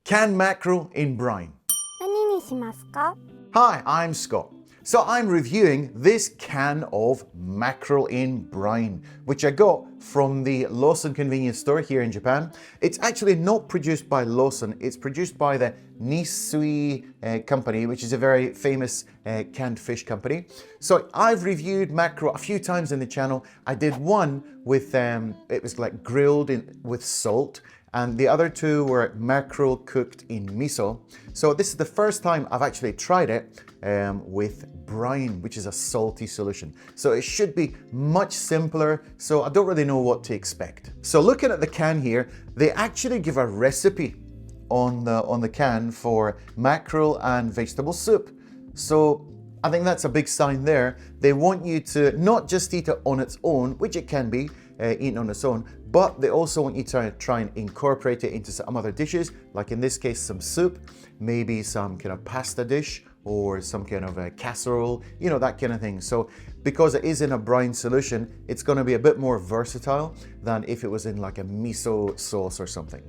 Canned mackerel in brine. 何にしますか? Hi, I'm Scott. So I'm reviewing this can of mackerel in brine, which I got from the Lawson convenience store here in Japan. It's actually not produced by Lawson, it's produced by the Nissui company, which is a very famous canned fish company. So I've reviewed mackerel a few times in the channel. I did one with, it was like grilled with salt, and the other two were mackerel cooked in miso. So this is the first time I've actually tried it with brine, which is a salty solution. So it should be much simpler, so I don't really know what to expect. So looking at the can here, they actually give a recipe on the can for mackerel and vegetable soup. So I think that's a big sign there. They want you to not just eat it on its own, which it can be, eaten on its own, but they also want you to try and incorporate it into some other dishes, like in this case some soup, maybe some kind of pasta dish or some kind of a casserole, you know, that kind of thing. So because it is in a brine solution, it's going to be a bit more versatile than if it was in like a miso sauce or something.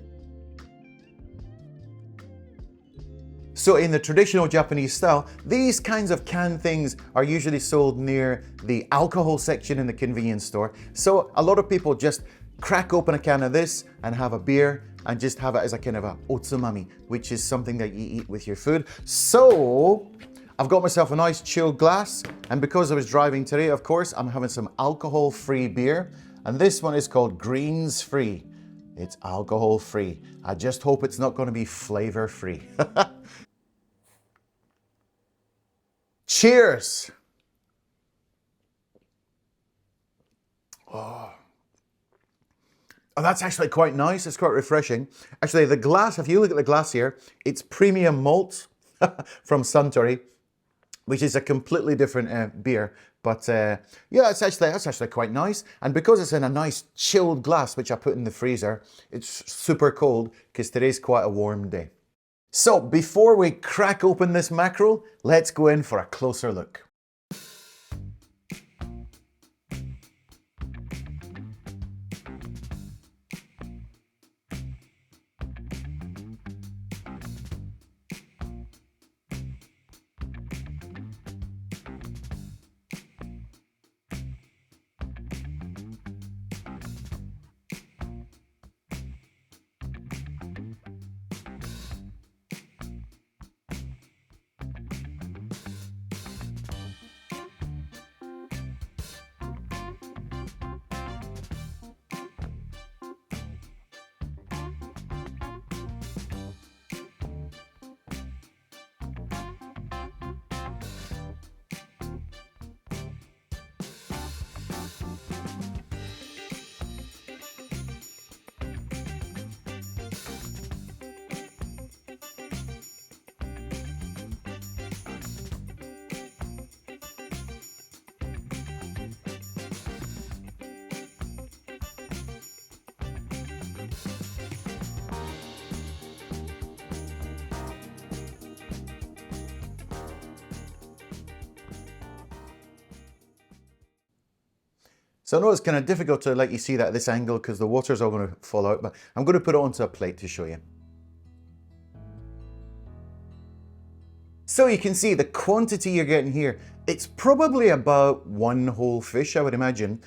So in the traditional Japanese style, these kinds of canned things are usually sold near the alcohol section in the convenience store. So a lot of people just crack open a can of this and have a beer and just have it as a kind of a otsumami, which is something that you eat with your food. So I've got myself a nice chilled glass, and because I was driving today, of course, I'm having some alcohol-free beer, and this one is called Greens Free. It's alcohol-free. I just hope it's not going to be flavor-free. Cheers! Oh, that's actually quite nice. It's quite refreshing. Actually, the glass, if you look at the glass here, it's premium malt from Suntory, which is a completely different beer. But yeah, that's actually quite nice. And because it's in a nice chilled glass, which I put in the freezer, it's super cold because today's quite a warm day. So before we crack open this mackerel, let's go in for a closer look. So I know it's kind of difficult to let you see that at this angle because the water's all going to fall out, but I'm going to put it onto a plate to show you. So you can see the quantity you're getting here. It's probably about one whole fish, I would imagine.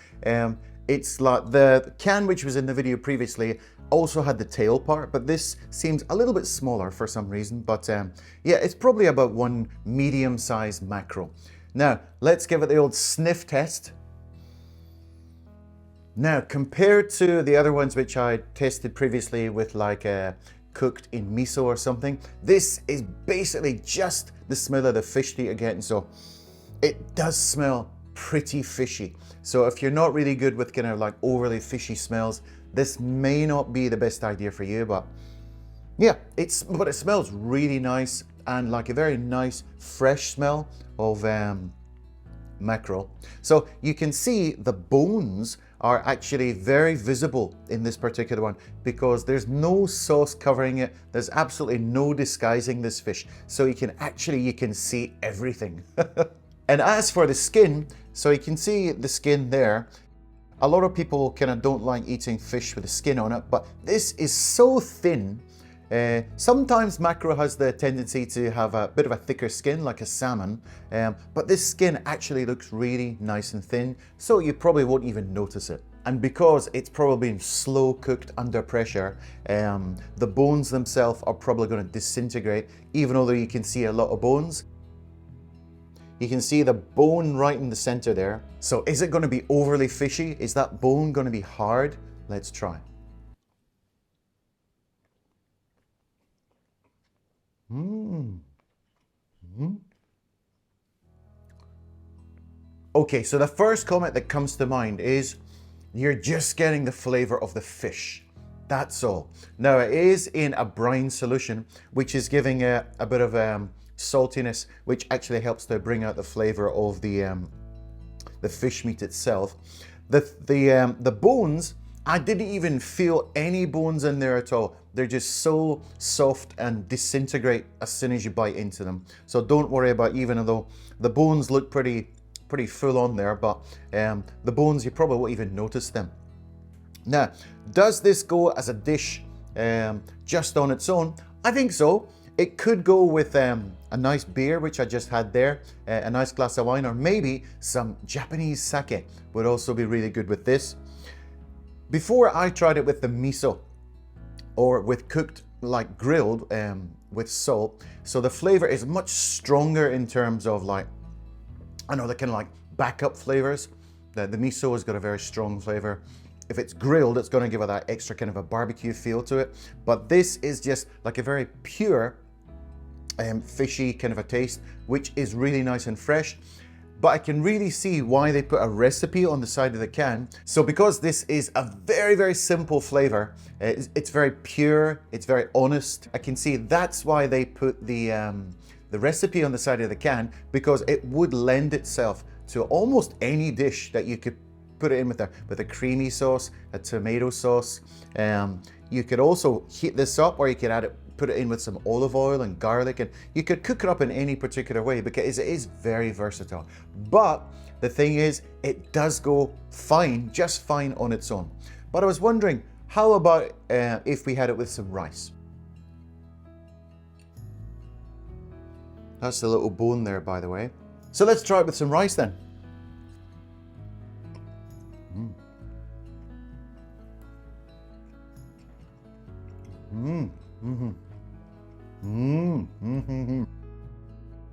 It's like the can which was in the video previously also had the tail part, but this seems a little bit smaller for some reason. But yeah, it's probably about one medium-sized mackerel. Now, let's give it the old sniff test. Now, compared to the other ones which I tested previously with like cooked in miso or something, this is basically just the smell of the fish that you're getting. So it does smell pretty fishy. So if you're not really good with kind of like overly fishy smells, this may not be the best idea for you, but yeah, but it smells really nice and like a very nice fresh smell of mackerel. So you can see the bones are actually very visible in this particular one because there's no sauce covering it. There's absolutely no disguising this fish. So you can see everything. And as for the skin, so you can see the skin there. A lot of people kind of don't like eating fish with the skin on it, but this is so thin Sometimes mackerel has the tendency to have a bit of a thicker skin like a salmon, but this skin actually looks really nice and thin, so you probably won't even notice it. And because it's probably been slow cooked under pressure, the bones themselves are probably going to disintegrate, even though you can see a lot of bones. You can see the bone right in the center there. So is it going to be overly fishy? Is that bone going to be hard? Let's try. Okay, so the first comment that comes to mind is you're just getting the flavor of the fish. That's all. Now it is in a brine solution, which is giving a bit of saltiness, which actually helps to bring out the flavor of the fish meat itself. The bones, I didn't even feel any bones in there at all. They're just so soft and disintegrate as soon as you bite into them. So don't worry about, even though the bones look pretty full on there, but the bones, you probably won't even notice them. Now, does this go as a dish just on its own? I think so. It could go with a nice beer, which I just had there, a nice glass of wine, or maybe some Japanese sake would also be really good with this. Before I tried it with the miso, or with cooked, like grilled with salt, so the flavor is much stronger in terms of, like, I know, the kind of like backup flavors. The miso has got a very strong flavor. If it's grilled, it's going to give it that extra kind of a barbecue feel to it. But this is just like a very pure fishy kind of a taste, which is really nice and fresh. But I can really see why they put a recipe on the side of the can. So because this is a very, very simple flavor, it's very pure, it's very honest. I can see that's why they put the recipe on the side of the can, because it would lend itself to almost any dish that you could put it in with a creamy sauce, a tomato sauce. You could also heat this up, or you could put it in with some olive oil and garlic, and you could cook it up in any particular way because it is very versatile. But the thing is, it does go fine, just fine on its own. But I was wondering, how about if we had it with some rice? That's the little bone there, by the way. So let's try it with some rice then.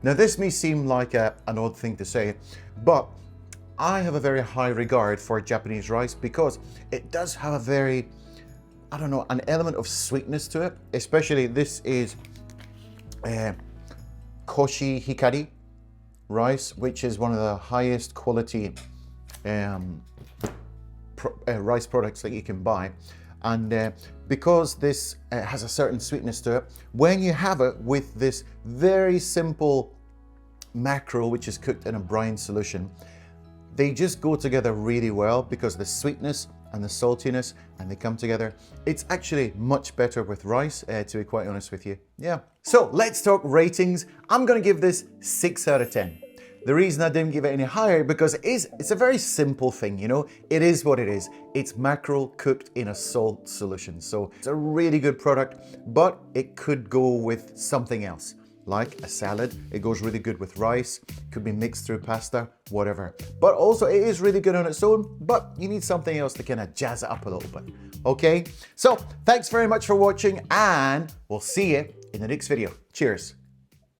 Now this may seem like an odd thing to say, but I have a very high regard for Japanese rice because it does have a very, I don't know, an element of sweetness to it. Especially this is koshi hikari rice, which is one of the highest quality rice products that you can buy. And because this has a certain sweetness to it, when you have it with this very simple mackerel, which is cooked in a brine solution, they just go together really well because the sweetness and the saltiness, and they come together. It's actually much better with rice, to be quite honest with you. Yeah. So let's talk ratings. I'm going to give this 6 out of 10. The reason I didn't give it any higher, because it's a very simple thing, you know. It is what it is. It's mackerel cooked in a salt solution. So it's a really good product, but it could go with something else, like a salad. It goes really good with rice, could be mixed through pasta, whatever. But also it is really good on its own, but you need something else to kind of jazz it up a little bit. Okay, so thanks very much for watching, and we'll see you in the next video. Cheers.